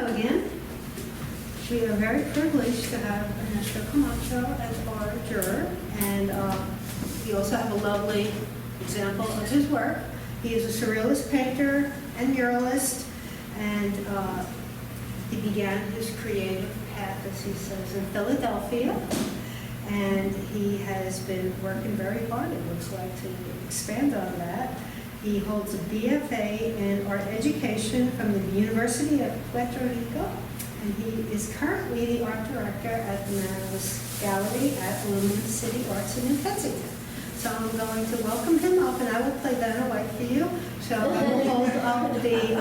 Hello again. We are very privileged to have Ernesto Camacho as our juror, and we also have a lovely example of his work. He is a surrealist painter and muralist, and he began his creative path, as he says, in Philadelphia, and he has been working very hard, it looks like, to expand on that. He holds a BFA in art education from the University of Puerto Rico, and he is currently the art director at the Manos Gallery at Lumen City Arts in New Kensington. So I'm going to welcome him up, and I will play Diana White for you. So I will hold up the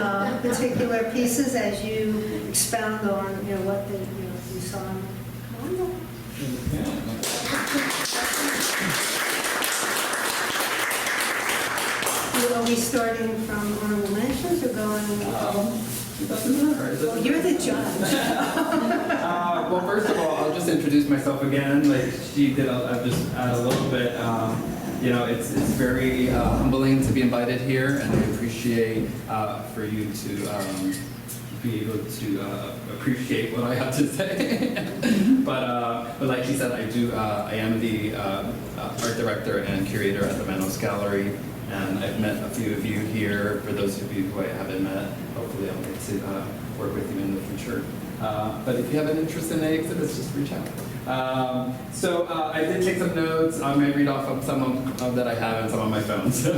particular pieces as you expound on, what you saw. Come on up. Are we starting from honorable mentions or going? It doesn't matter. Well, you're the judge. Well, first of all, I'll just introduce myself again. Like she did, I'll just add a little bit. It's very humbling to be invited here, and I appreciate for you to be able to appreciate what I have to say. but like she said, I am the art director and curator at the Manos Gallery. And I've met a few of you here. For those of you who I haven't met, hopefully I'll get to work with you in the future. But if you have an interest in any exhibits, just reach out. So I did take some notes. I may read off of some of that I have and some on my phone. So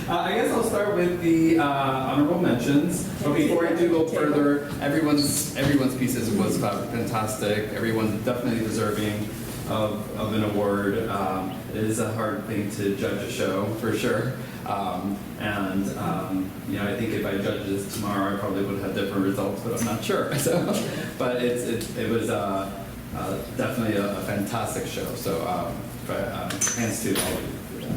I guess I'll start with the honorable mentions. But before I do go further, everyone's pieces was fantastic. Everyone's definitely deserving of an award. It is a hard thing to judge a show, for sure. I think if I judged this tomorrow, I probably would have different results, but I'm not sure. So, but it was definitely a fantastic show. So hands to all of you.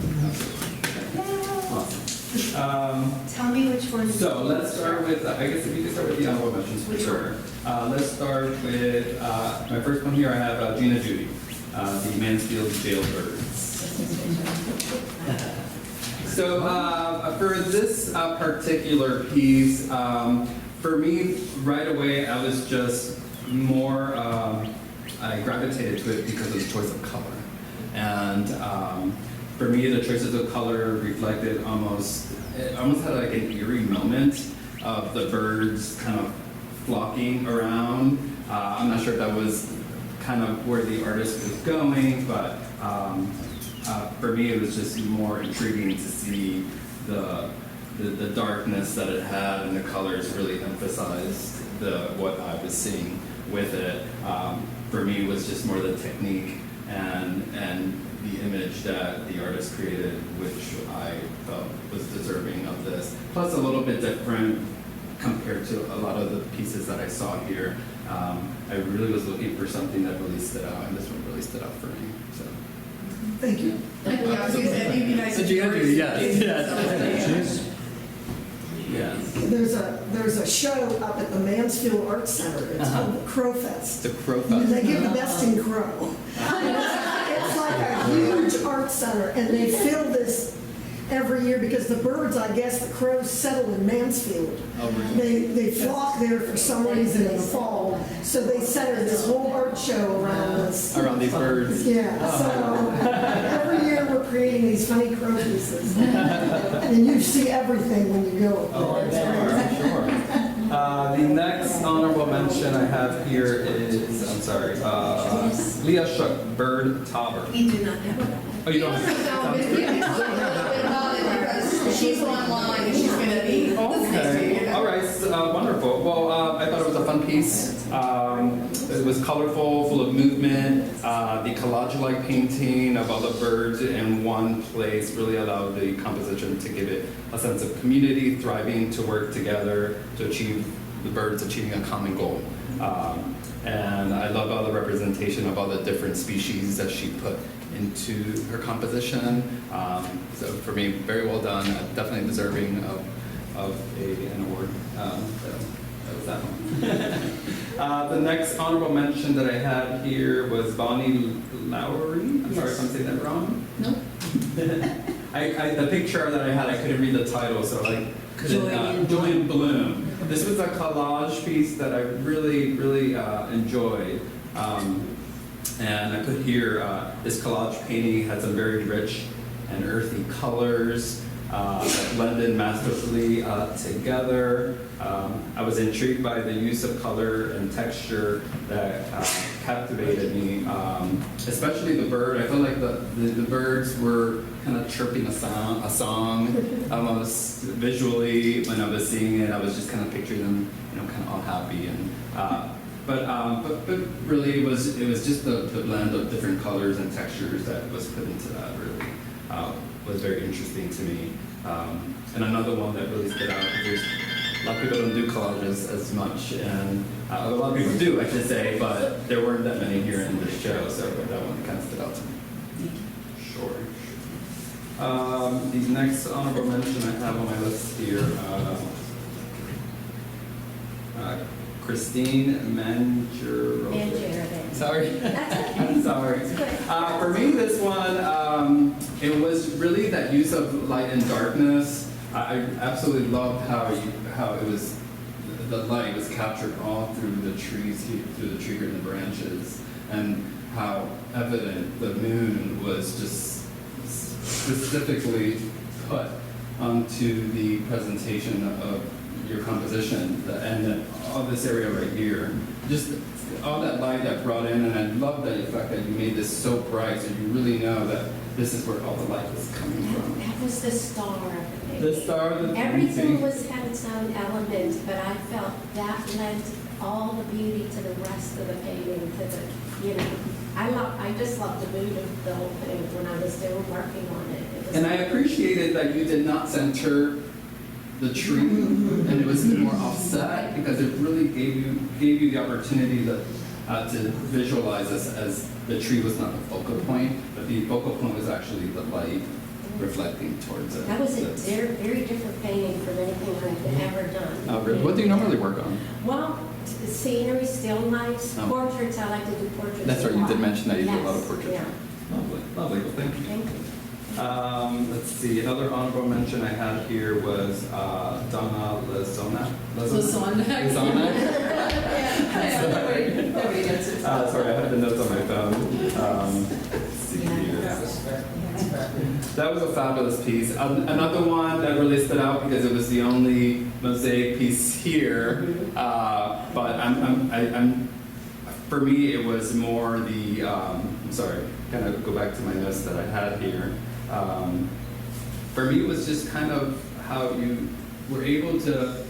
Awesome. Tell me which one. So let's start with, I guess if you could start with the honorable mentions for sure. Let's start with, my first one here, I have Gina Judy. The Mansfield Jailbirds. So for this particular piece, for me, right away, I was just more, I gravitated to it because of the choice of color. And for me, the choices of color reflected it almost had like an eerie moment of the birds kind of flocking around. I'm not sure if that was kind of where the artist was going, but for me it was just more intriguing to see the darkness that it had, and the colors really emphasized what I was seeing with it. For me it was just more the technique and the image that the artist created, which I felt was deserving of this. Plus a little bit different compared to a lot of the pieces that I saw here. I really was looking for something that really stood out, and this one really stood out for me. So. Thank you. So yes. There's a show up at the Mansfield Arts Center. It's called the Crow Fest. The Crow Fest. And they give the best in crow. It's like a huge art center, and they fill this every year because the birds, I guess, the crows settle in Mansfield. Oh, really? They flock there for some reason in the fall, so they center this whole art show around this. Around these birds. Yeah, so every year we're creating these funny crow pieces. And you see everything when you go. Oh, I'm sure. The next honorable mention I have here is, Leah Shook, Bird Tauber. We do not have that. Oh, you don't have She's online and she's going to be. Okay. All right. Wonderful. Well, I thought it was a fun piece. It was colorful, full of movement. The collage-like painting of all the birds in one place really allowed the composition to give it a sense of community, thriving to work together to achieve the birds achieving a common goal. And I love all the representation of all the different species that she put into her composition. So for me, very well done. Definitely deserving of an award. So that was that one. The next honorable mention that I had here was Bonnie Lowry. I'm sorry if I'm saying that wrong. Nope. The picture that I had, I couldn't read the title, so I Joy and Bloom. This was a collage piece that I really enjoyed. And I put here, this collage painting had some very rich and earthy colors that blended masterfully together. I was intrigued by the use of color and texture that captivated me, especially the bird. I felt like the birds were kind of chirping a song almost visually when I was seeing it. I was just kind of picturing them, kind of all happy. And but really it was just the blend of different colors and textures that was put into that really was very interesting to me. And another one that really stood out, because a lot of people don't do collages as much, and a lot of people do, I should say, but there weren't that many here in this show, so that one kind of stood out to me. Sure. The next honorable mention I have on my list here, Christine Mangiero. Sorry. I'm sorry. For me, this one, it was really that use of light and darkness. I absolutely loved how it was, the light was captured all through the trees, through the tree and the branches, and how evident the moon was just specifically put onto the presentation of your composition, and all this area right here. Just all that light that brought in, and I love the fact that you made this so bright, so you really know that this is where all the light was coming from. That was the star of the painting. The star of the Everything painting. had its own element, but I felt that lent all the beauty to the rest of the painting, to the, I just loved the mood of the whole thing when I was still working on it. It was And I appreciated that you did not center the tree, and it was more offset, because it really gave you the opportunity to visualize this as the tree was not the focal point, but the focal point was actually the light reflecting towards it. That was a very different painting from anything I've ever done. Really? What do you normally work on? Well, scenery, still lifes, Oh. portraits. I like to do portraits. That's a right, you lot. did mention that you do a lot of Yes, portraits. Yeah. Lovely, lovely, well, thank you. Thank you. Let's see, another honorable mention I had here was Donna Lazona. Nobody gets it. Sorry, I have the notes on my phone. Let's see here. That was a fabulous piece. Another one that really stood out because it was the only mosaic piece here. But for me, it was more the. I'm sorry, kind of go back to my notes that I had here. For me, it was just kind of how you were able to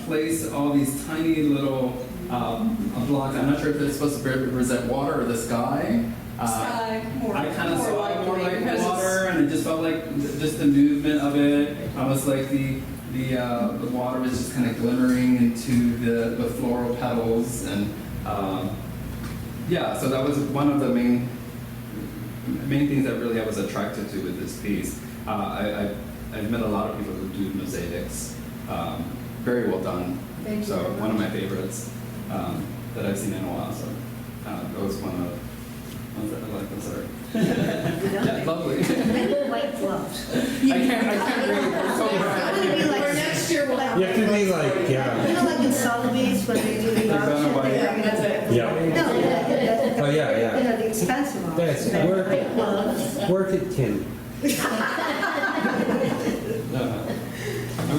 place all these tiny little blocks. I'm not sure if it's supposed to represent water or the sky. I kind of saw it more like water, and it just felt like just the movement of it, almost like the water was just kind of glimmering into the floral petals, and yeah, so that was one of the main things that really I was attracted to with this piece. I've met a lot of people who do mosaics. Very well done. Thank you So very one of much. my favorites that I've seen in a while. So that was one of ones that I like. I'm sorry. Yeah, lovely. Maybe white gloves. I can't read. It's so bright. Maybe For like, next year, we'll have. You have to be like, yeah. like in Sotheby's when they do the They're done auction. white. That's it. Yeah. No, Oh, yeah, yeah. the expensive ones. That's They have work. white gloves. Work at 10.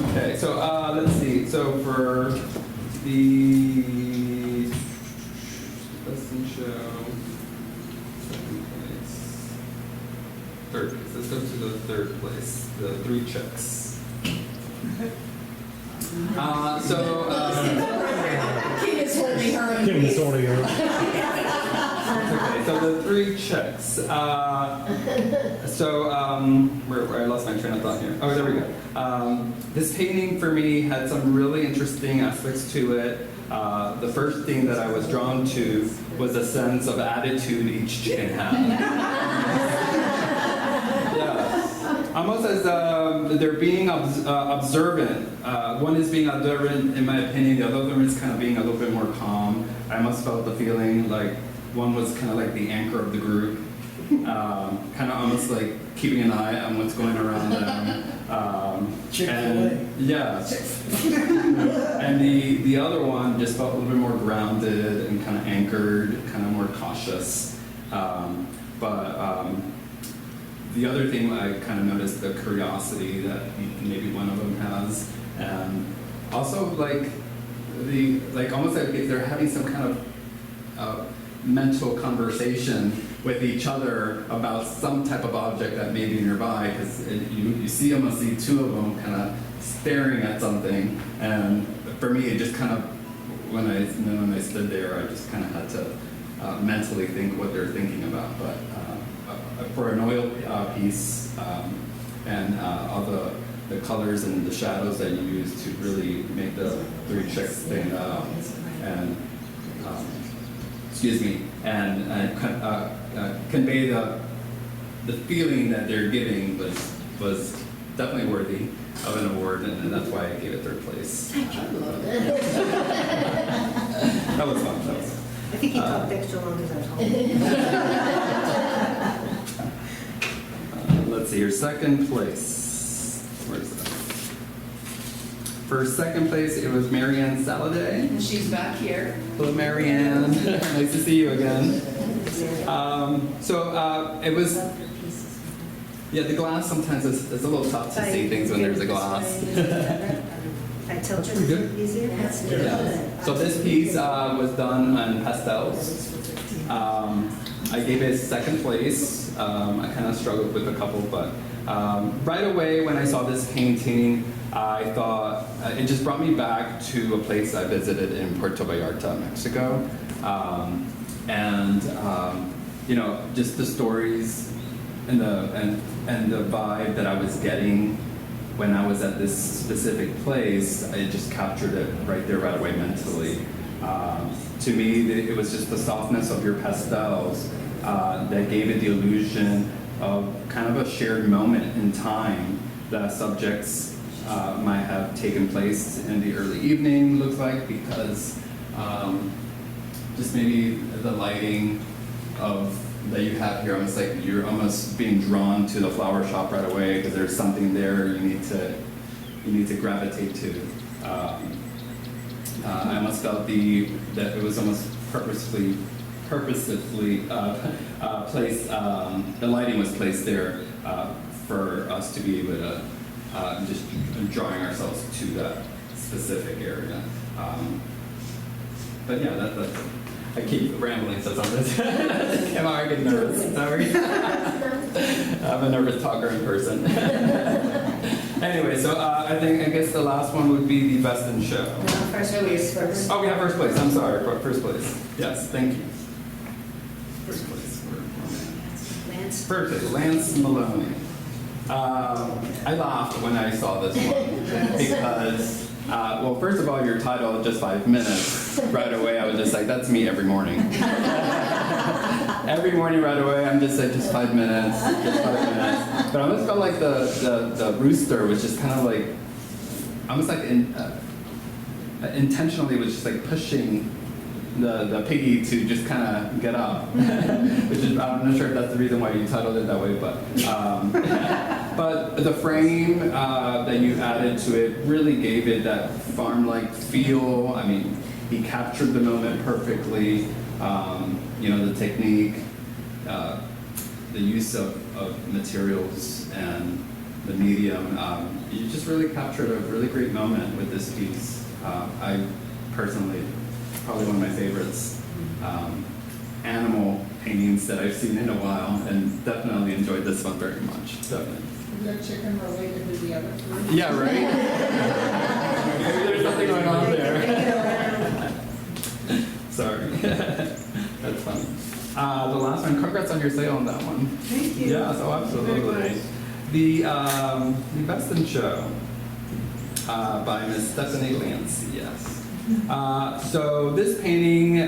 Okay, so let's see. So for the lesson show, second place, third place. Let's go to the third place. The 3 checks. King is holding her. Give me sort of your. Okay, so the 3 checks. Where I lost my train of thought here. Oh, there we go. This painting for me had some really interesting aspects to it. The first thing that I was drawn to was a sense of attitude each chicken had. Yeah. Almost as they're being observant. One is being observant, in my opinion. The other one is kind of being a little bit more calm. I almost felt the feeling like one was kind of like the anchor of the group, kind of almost like keeping an eye on what's going around them. And yeah, and the other one just felt a little bit more grounded and kind of anchored, kind of more cautious. The other thing I kind of noticed, the curiosity that maybe one of them has, and also like almost like if they're having some kind of mental conversation with each other about some type of object that may be nearby, because you almost see two of them kind of staring at something, and for me it just kind of, when I stood there, I just kind of had to mentally think what they're thinking about. But for an oil piece, and all the colors and the shadows that you use to really make the three chicks stand out, and convey the feeling that they're giving was definitely worthy of an award, and that's why I gave it third place. That was fun. I think he talked extra long because I was home. Let's see here, second place. Where is that? For second place, it was Marianne Saladay. And she's back here. Hello, Marianne. Nice to see you again. It was, yeah, the glass sometimes it's a little tough to see things when there's a glass. I tell That's pretty good. easier. Yeah. So this piece was done on pastels. I gave it second place. I kind of struggled with a couple, but right away when I saw this painting, I thought it just brought me back to a place I visited in Puerto Vallarta, Mexico, just the stories and the vibe that I was getting when I was at this specific place. I just captured it right there, right away, mentally. To me, it was just the softness of your pastels that gave it the illusion of kind of a shared moment in time that subjects might have taken place in the early evening, looks like, because just maybe the lighting that you have here, almost like you're almost being drawn to the flower shop right away because there's something there you need to gravitate to. I almost felt that it was almost purposefully placed. The lighting was placed there for us to be able to just drawing ourselves to that specific area. But yeah, that's. I keep rambling, so sometimes I'm already getting nervous. Sorry. I'm a nervous talker in person. Anyway, so I guess the last one would be the best in show. First place first. Oh, we have first place. I'm sorry, first place. Yes, thank you. First place. Lance. First place, Lance Maloney. I laughed when I saw this one because. Well, first of all, your title, Just 5 Minutes, right away, I was just like, that's me every morning. Every morning right away, I'm just like, just 5 minutes, just 5 minutes. But I almost felt like the rooster was just kind of like, almost like intentionally was just like pushing the piggy to just kind of get up. Which is, I'm not sure if that's the reason why you titled it that way, but the frame that you added to it really gave it that farm-like feel. I mean, he captured the moment perfectly. The technique, the use of materials and the medium. You just really captured a really great moment with this piece. I personally, probably one of my favorites animal paintings that I've seen in a while, and definitely enjoyed this one very much. Definitely. Is that chicken related to the other three? Yeah, right? Maybe there's something going on there. Sorry. That's fun. The last one, congrats on your sale on that one. Thank you. Yeah, so absolutely. The Best in Show by Miss Stephanie Lance, yes. So this painting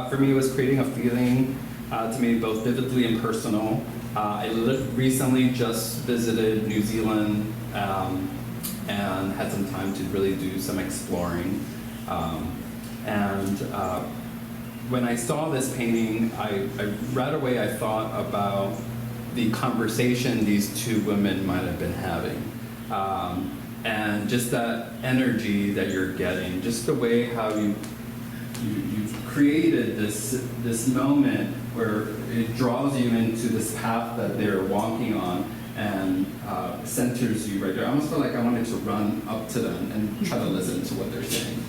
for me was creating a feeling to me both vividly and personal. I recently just visited New Zealand and had some time to really do some exploring. when I saw this painting, I right away I thought about the conversation these two women might have been having. And just that energy that you're getting, just the way how you've created this moment where it draws you into this path that they're walking on and centers you right there. I almost felt like I wanted to run up to them and try to listen to what they're saying.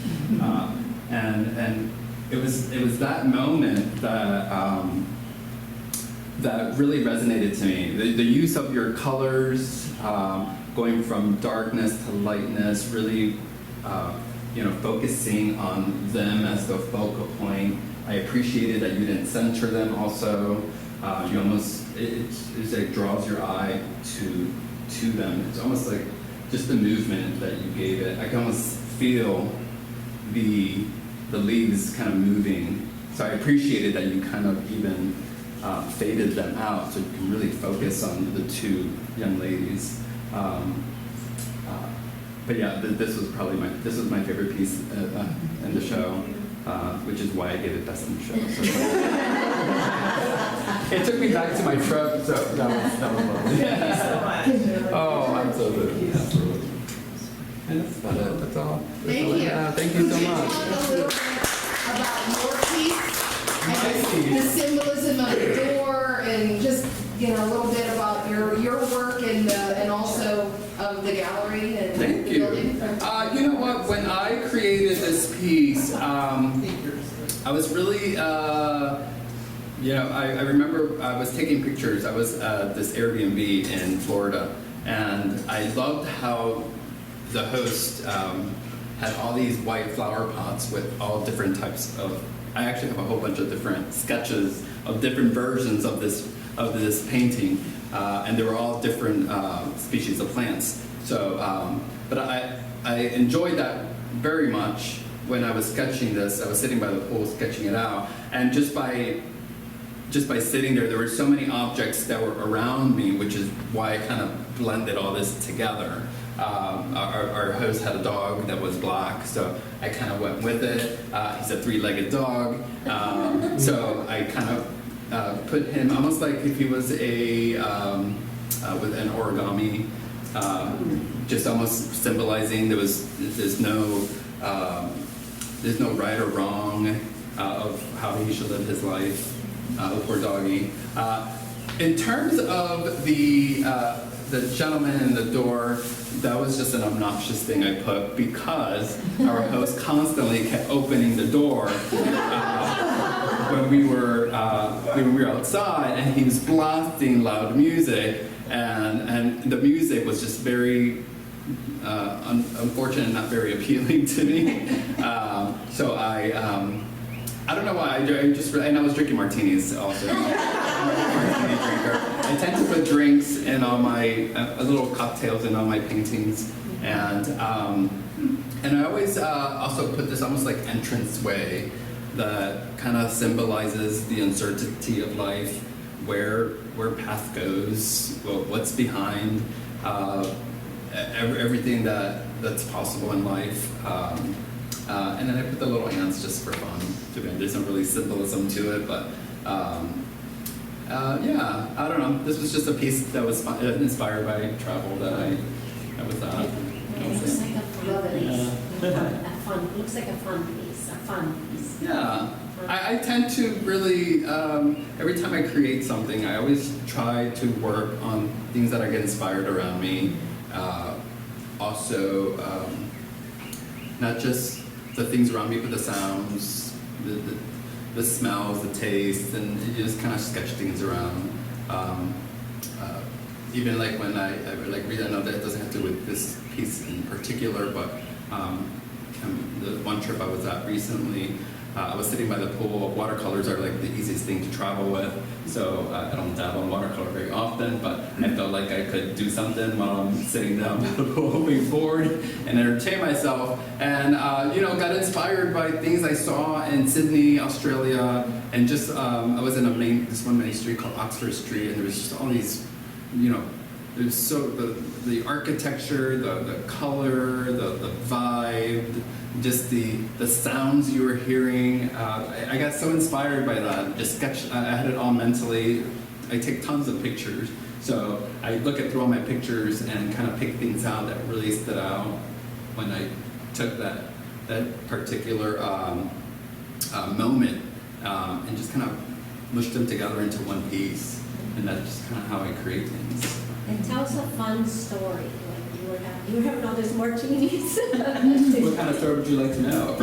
And it was that moment that really resonated to me. The use of your colors, going from darkness to lightness, really focusing on them as the focal point. I appreciated that you didn't center them also. You almost, it like draws your eye to them. It's almost like just the movement that you gave it. I can almost feel the leaves kind of moving. So I appreciated that you kind of even faded them out so you can really focus on the two young ladies. But yeah, this was probably my favorite piece in the show, which is why I gave it best in the show. So. It took me back to my truck, so that was lovely. Thank you so much. Oh, I'm so good. Absolutely. And that's about it. That's all. Thank you. Thank you so Could you much. talk a little bit about your piece? My And piece. the symbolism of the door and just, a little bit about your work and also of the gallery and Thank the you. building. You know what? When I created this piece, I was really, I remember I was taking pictures. I was at this Airbnb in Florida, and I loved how the host had all these white flower pots with all different types of. I actually have a whole bunch of different sketches of different versions of this painting, and they were all different species of plants. So, but I enjoyed that very much when I was sketching this. I was sitting by the pool sketching it out, and just by sitting there were so many objects that were around me, which is why I kind of blended all this together. Our host had a dog that was black, so I kind of went with it. He's a three-legged dog, so I kind of put him almost like if he was a with an origami, just almost symbolizing there's no right or wrong of how he should live his life. The poor doggy. In terms of the gentleman in the door, that was just an obnoxious thing I put because our host constantly kept opening the door when we were outside, and he was blasting loud music, and the music was just very unfortunate and not very appealing to me. So I don't know why. And I was drinking martinis also. I'm a martini drinker. I tend to put drinks in all my little cocktails in all my paintings, and I always also put this almost like entranceway that kind of symbolizes the uncertainty of life, where path goes, what's behind, everything that's possible in life. And then I put the little ants just for fun. There's no really symbolism to it, but yeah, I don't know. This was just a piece that was inspired by travel that I was It looks like a fun piece. Yeah, I tend to really, every time I create something, I always try to work on things that I get inspired around me. Also, not just the things around me, but the sounds, the smells, the tastes, and you just kind of sketch things around. Even like when I read, I know that it doesn't have to do with this piece in particular, but the one trip I was at recently, I was sitting by the pool. Watercolors are like the easiest thing to travel with, so I don't dabble in watercolor very often, but I felt like I could do something while I'm sitting down by the pool, being bored, and entertain myself, and got inspired by things I saw in Sydney, Australia, and just I was in this one main street called Oxford Street, and there was just all these, there's so the architecture, the color, the vibe, just the sounds you were hearing. I got so inspired by that. Just sketch. I had it all mentally. I take tons of pictures, so I look through all my pictures and kind of pick things out that really stood out when I took that particular moment and just kind of mushed them together into one piece. And that's just kind of how I create things. And tell us a fun story, like you were having all those martinis. What kind of story would you like to know?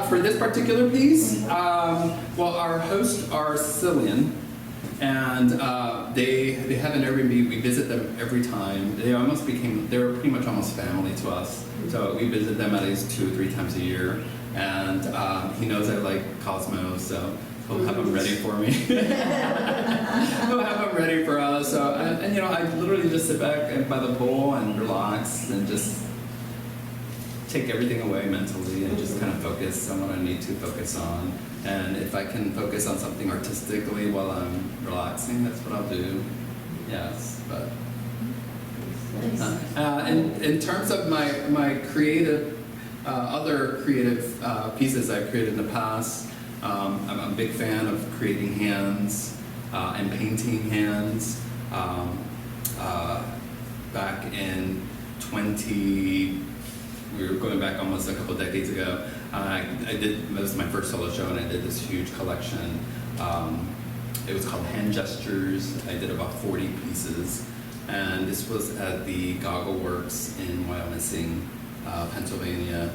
For this particular piece, well, our hosts are Cillian, and they have an Airbnb. We visit them every time. They were pretty much almost family to us. So we visit them at least 2 or 3 times a year. And he knows I like Cosmos, so he'll have them ready for me. He'll have them ready for us. So, and I literally just sit back by the pool and relax and just take everything away mentally and just kind of focus on what I need to focus on. And if I can focus on something artistically while I'm relaxing, that's what I'll do. Yes, but in terms of my creative, other creative pieces I've created in the past, I'm a big fan of creating hands and painting hands. Back in we were going back almost a couple decades ago. It was my first solo show, and I did this huge collection. It was called Hand Gestures. I did about 40 pieces, and this was at the Goggle Works in Wyomissing, Pennsylvania.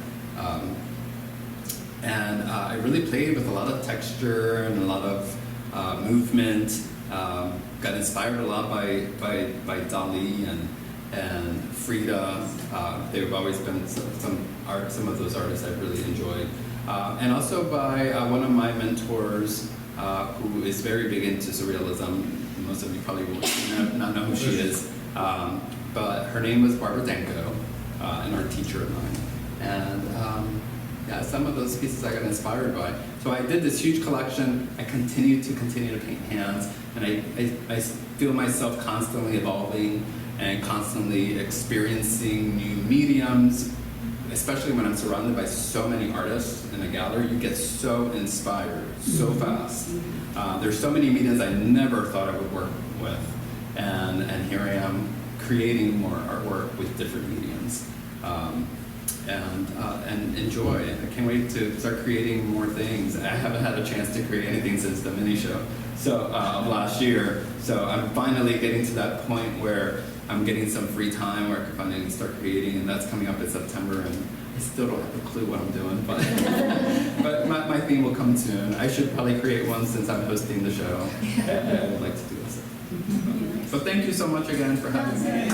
And I really played with a lot of texture and a lot of movement. Got inspired a lot by Dali and Frida. They've always been some of those artists I've really enjoyed. And also by one of my mentors who is very big into surrealism. Most of you probably will not know who she is. But her name was Barbara Danko, an art teacher of mine. And yeah, some of those pieces I got inspired by. So I did this huge collection. I continue to paint hands, and I feel myself constantly evolving and constantly experiencing new mediums, especially when I'm surrounded by so many artists in a gallery. You get so inspired so fast. There's so many mediums I never thought I would work with, and here I am creating more artwork with different mediums. And enjoy. I can't wait to start creating more things. I haven't had a chance to create anything since the mini show of last year. So I'm finally getting to that point where I'm getting some free time where I can finally start creating, and that's coming up in September, and I still don't have a clue what I'm doing, but my theme will come soon. I should probably create one since I'm hosting the show. I would like to do this. So thank you so much again for having me.